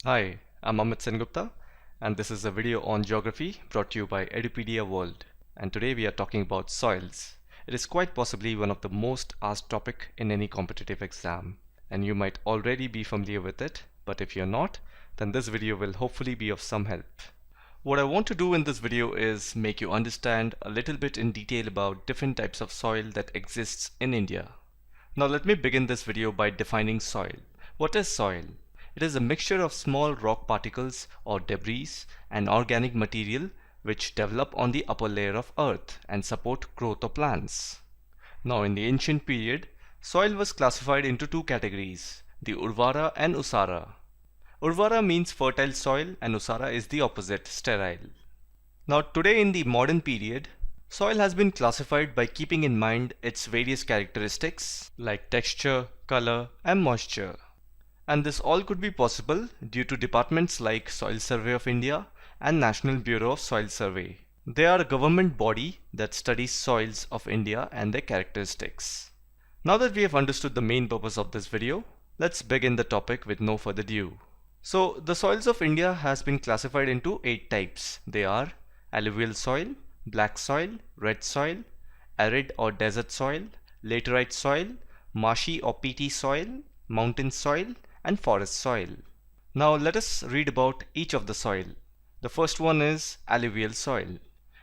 Hi, I'm Amit Sengupta, and this is a video on geography brought to you by Edupedia World. And today we are talking about soils. It is quite possibly one of the most asked topic in any competitive exam, and you might already be familiar with it, but if you're not, then this video will hopefully be of some help. What I want to do in this video is make you understand a little bit in detail about different types of soil that exists in India. Now let me begin this video by defining soil. What is soil? It is a mixture of small rock particles or debris and organic material which develop on the upper layer of earth and support growth of plants. Now in the ancient period, soil was classified into two categories, the Urvara and Usara. Urvara means fertile soil and Usara is the opposite, sterile. Now today in the modern period, soil has been classified by keeping in mind its various characteristics like texture, color and moisture. And this all could be possible due to departments like Soil Survey of India and National Bureau of Soil Survey. They are a government body that studies soils of India and their characteristics. Now that we have understood the main purpose of this video, let's begin the topic with no further ado. So the soils of India has been classified into 8 types. They are alluvial soil, black soil, red soil, arid or desert soil, laterite soil, marshy or peaty soil, mountain soil, and forest soil. Now let us read about each of the soil. The first one is alluvial soil.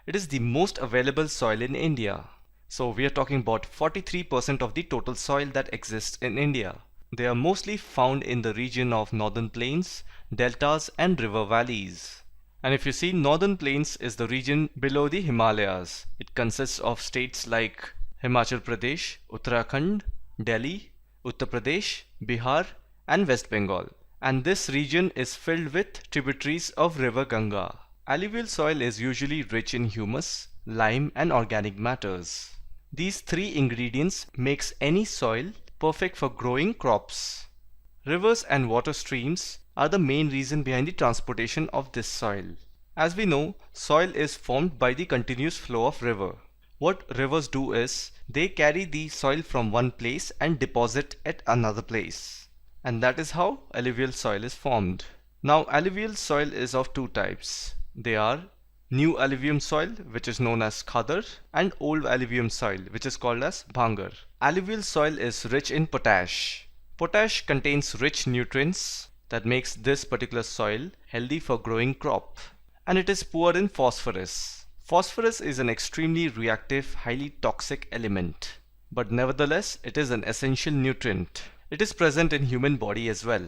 It is the most available soil in India. So we are talking about 43% of the total soil that exists in India. They are mostly found in the region of northern plains, deltas and river valleys. And if you see, northern plains is the region below the Himalayas. It consists of states like Himachal Pradesh, Uttarakhand, Delhi, Uttar Pradesh, Bihar and West Bengal, and this region is filled with tributaries of river Ganga. Alluvial soil is usually rich in humus, lime and organic matters. These three ingredients makes any soil perfect for growing crops. Rivers and water streams are the main reason behind the transportation of this soil. As we know, soil is formed by the continuous flow of river. What rivers do is, they carry the soil from one place and deposit at another place. And that is how alluvial soil is formed. Now alluvial soil is of two types. They are new alluvium soil, which is known as Khadar, and old alluvium soil, which is called as Bhangar. Alluvial soil is rich in potash. Potash contains rich nutrients that makes this particular soil healthy for growing crop. And it is poor in phosphorus. Phosphorus is an extremely reactive, highly toxic element. But nevertheless, it is an essential nutrient. It is present in human body as well.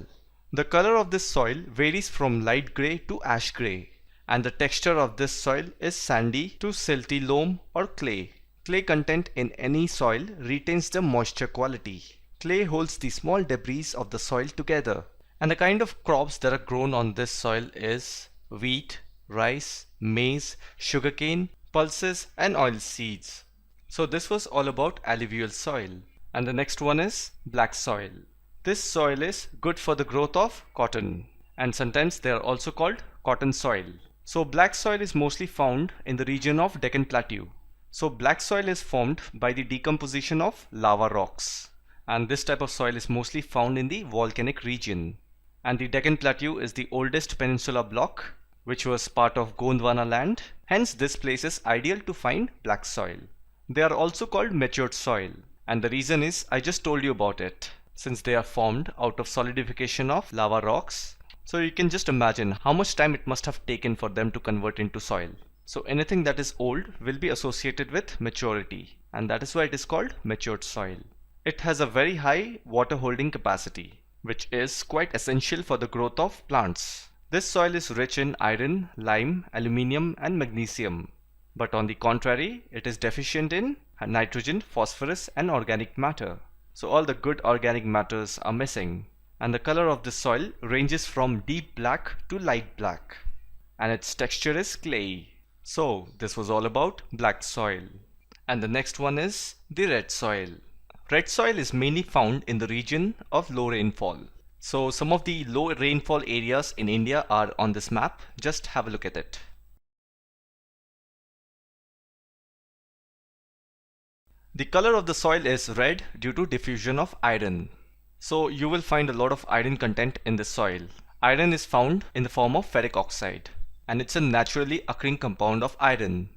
The color of this soil varies from light grey to ash grey, and the texture of this soil is sandy to silty loam or clay. Clay content in any soil retains the moisture quality. Clay holds the small debris of the soil together, and the kind of crops that are grown on this soil is wheat, rice, maize, sugarcane, pulses and oil seeds. So this was all about alluvial soil. And the next one is black soil. This soil is good for the growth of cotton, and sometimes they are also called cotton soil. So black soil is mostly found in the region of Deccan Plateau. So black soil is formed by the decomposition of lava rocks, and this type of soil is mostly found in the volcanic region. And the Deccan Plateau is the oldest peninsula block which was part of Gondwana land. Hence this place is ideal to find black soil. They are also called matured soil. And the reason is, I just told you about it, since they are formed out of solidification of lava rocks. So you can just imagine how much time it must have taken for them to convert into soil. So anything that is old will be associated with maturity, and that is why it is called matured soil. It has a very high water holding capacity, which is quite essential for the growth of plants. This soil is rich in iron, lime, aluminium and magnesium. But on the contrary, it is deficient in nitrogen, phosphorus and organic matter. So all the good organic matters are missing. And the color of this soil ranges from deep black to light black. And its texture is clayey. So this was all about black soil. And the next one is the red soil. Red soil is mainly found in the region of low rainfall. So some of the low rainfall areas in India are on this map. Just have a look at it. The color of the soil is red due to diffusion of iron. So you will find a lot of iron content in this soil. Iron is found in the form of ferric oxide, and it's a naturally occurring compound of iron.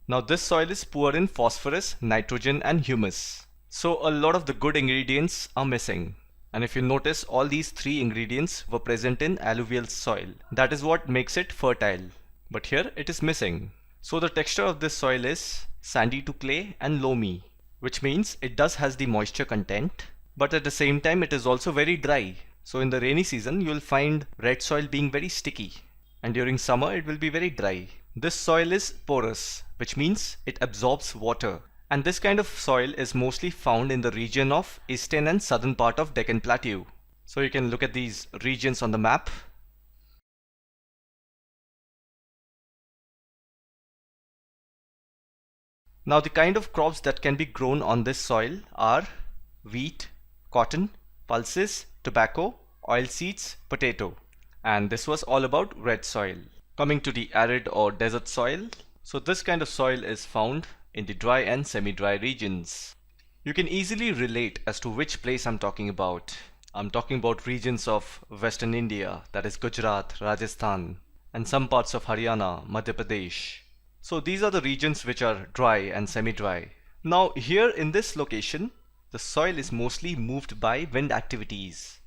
Now this soil is poor in phosphorus, nitrogen and humus. So a lot of the good ingredients are missing. And if you notice, all these three ingredients were present in alluvial soil. That is what makes it fertile. But here it is missing. So the texture of this soil is sandy to clay and loamy, which means it does has the moisture content, but at the same time it is also very dry. So in the rainy season you will find red soil being very sticky, and during summer it will be very dry. This soil is porous, which means it absorbs water. And this kind of soil is mostly found in the region of eastern and southern part of Deccan Plateau. So you can look at these regions on the map. Now the kind of crops that can be grown on this soil are wheat, cotton, pulses, tobacco, oilseeds, potato. And this was all about red soil. Coming to the arid or desert soil. So this kind of soil is found in the dry and semi-dry regions. You can easily relate as to which place I'm talking about. I'm talking about regions of Western India, that is Gujarat, Rajasthan, and some parts of Haryana, Madhya Pradesh. So these are the regions which are dry and semi-dry. Now here in this location, the soil is mostly moved by wind activities.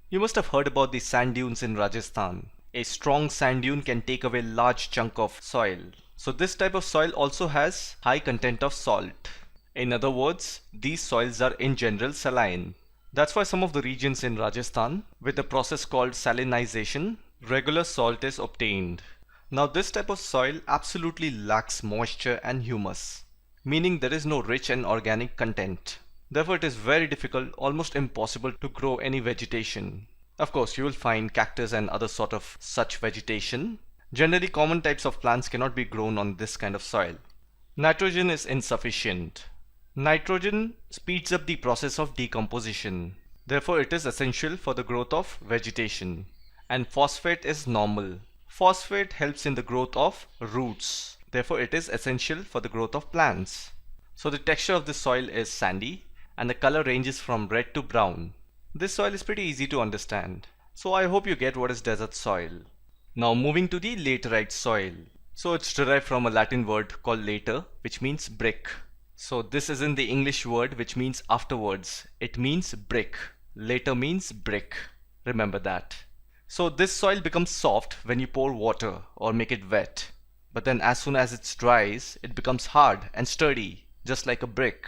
You must have heard about the sand dunes in Rajasthan. A strong sand dune can take away large chunk of soil. So this type of soil also has high content of salt. In other words, these soils are in general saline. That's why some of the regions in Rajasthan, with a process called salinization, regular salt is obtained. Now this type of soil absolutely lacks moisture and humus, meaning there is no rich and organic content. Therefore it is very difficult, almost impossible to grow any vegetation. Of course you will find cactus and other sort of such vegetation. Generally common types of plants cannot be grown on this kind of soil. Nitrogen is insufficient. Nitrogen speeds up the process of decomposition. Therefore it is essential for the growth of vegetation. And phosphate is normal. Phosphate helps in the growth of roots. Therefore it is essential for the growth of plants. So the texture of this soil is sandy and the color ranges from red to brown. This soil is pretty easy to understand. So I hope you get what is desert soil. Now moving to the laterite soil. So it's derived from a Latin word called later, which means brick. So this isn't the English word which means afterwards. It means brick. Later means brick. Remember that. So this soil becomes soft when you pour water or make it wet. But then as soon as it dries, it becomes hard and sturdy, just like a brick.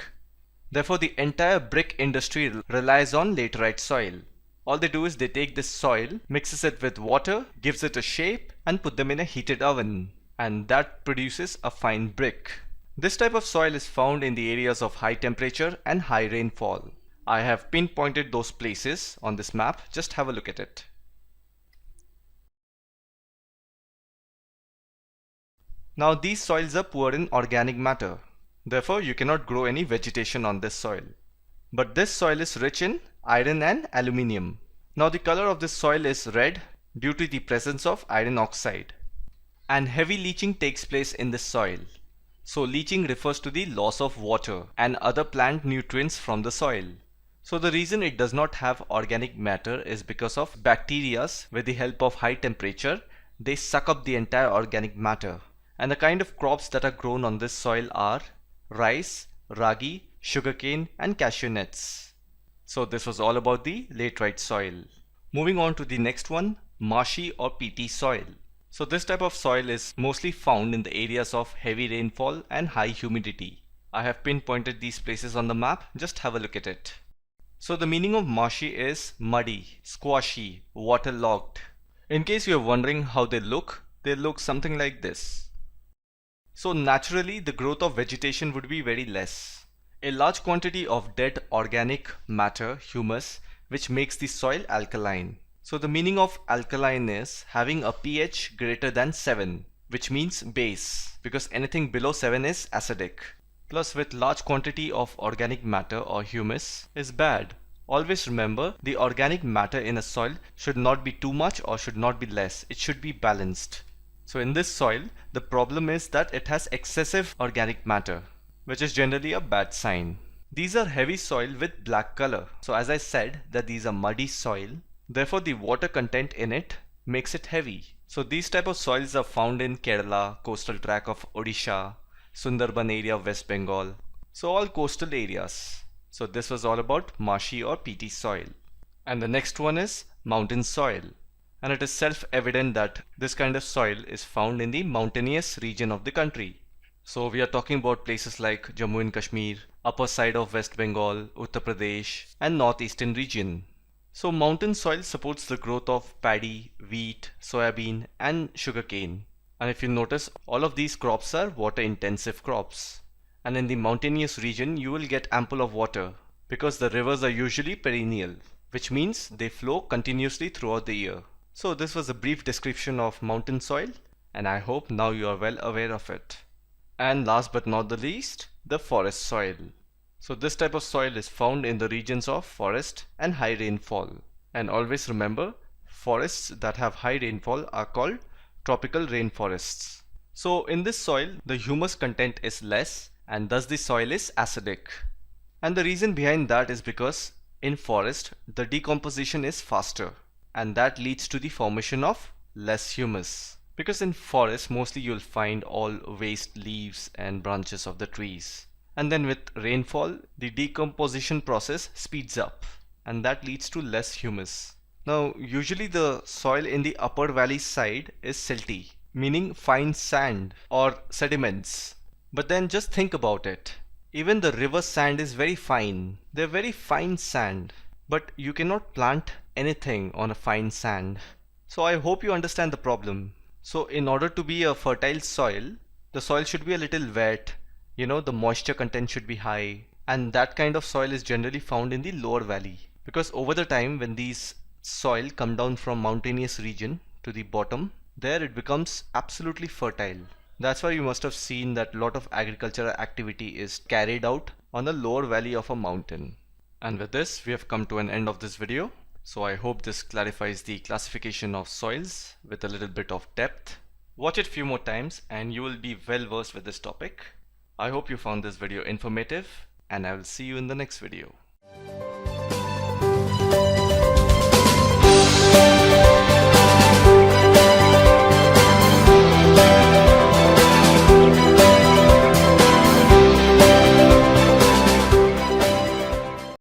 Therefore the entire brick industry relies on laterite soil. All they do is they take this soil, mixes it with water, gives it a shape and put them in a heated oven. And that produces a fine brick. This type of soil is found in the areas of high temperature and high rainfall. I have pinpointed those places on this map, just have a look at it. Now these soils are poor in organic matter. Therefore you cannot grow any vegetation on this soil. But this soil is rich in iron and aluminium. Now the color of this soil is red due to the presence of iron oxide. And heavy leaching takes place in this soil. So leaching refers to the loss of water and other plant nutrients from the soil. So the reason it does not have organic matter is because of bacteria. With the help of high temperature, they suck up the entire organic matter. And the kind of crops that are grown on this soil are rice, ragi, sugarcane and cashew nuts. So this was all about the laterite soil. Moving on to the next one, marshy or peaty soil. So this type of soil is mostly found in the areas of heavy rainfall and high humidity. I have pinpointed these places on the map, just have a look at it. So the meaning of marshy is muddy, squashy, waterlogged. In case you are wondering how they look something like this. So naturally the growth of vegetation would be very less. A large quantity of dead organic matter, humus, which makes the soil alkaline. So the meaning of alkaline is having a pH greater than 7, which means base, because anything below 7 is acidic. Plus with large quantity of organic matter or humus is bad. Always remember, the organic matter in a soil should not be too much or should not be less. It should be balanced. So in this soil, the problem is that it has excessive organic matter, which is generally a bad sign. These are heavy soil with black color. So as I said that these are muddy soil, therefore the water content in it makes it heavy. So these type of soils are found in Kerala, coastal tract of Odisha, Sundarban area of West Bengal. So all coastal areas. So this was all about marshy or peaty soil. And the next one is mountain soil. And it is self-evident that this kind of soil is found in the mountainous region of the country. So we are talking about places like Jammu and Kashmir, upper side of West Bengal, Uttar Pradesh, and northeastern region. So mountain soil supports the growth of paddy, wheat, soybean, and sugarcane. And if you notice, all of these crops are water intensive crops. And in the mountainous region, you will get ample of water because the rivers are usually perennial, which means they flow continuously throughout the year. So this was a brief description of mountain soil, and I hope now you are well aware of it. And last but not the least, the forest soil. So this type of soil is found in the regions of forest and high rainfall. And always remember, forests that have high rainfall are called tropical rainforests. So in this soil, the humus content is less and thus the soil is acidic. And the reason behind that is because in forest, the decomposition is faster and that leads to the formation of less humus. Because in forest, mostly you'll find all waste leaves and branches of the trees. And then with rainfall, the decomposition process speeds up and that leads to less humus. Now, usually the soil in the upper valley side is silty, meaning fine sand or sediments. But then just think about it. Even the river sand is very fine. They're very fine sand. But you cannot plant anything on a fine sand. So I hope you understand the problem. So in order to be a fertile soil, the soil should be a little wet. The moisture content should be high. And that kind of soil is generally found in the lower valley. Because over the time when these soil come down from mountainous region to the bottom, there it becomes absolutely fertile. That's why you must have seen that a lot of agricultural activity is carried out on the lower valley of a mountain. And with this, we have come to an end of this video. So I hope this clarifies the classification of soils with a little bit of depth. Watch it few more times and you will be well versed with this topic. I hope you found this video informative and I will see you in the next video.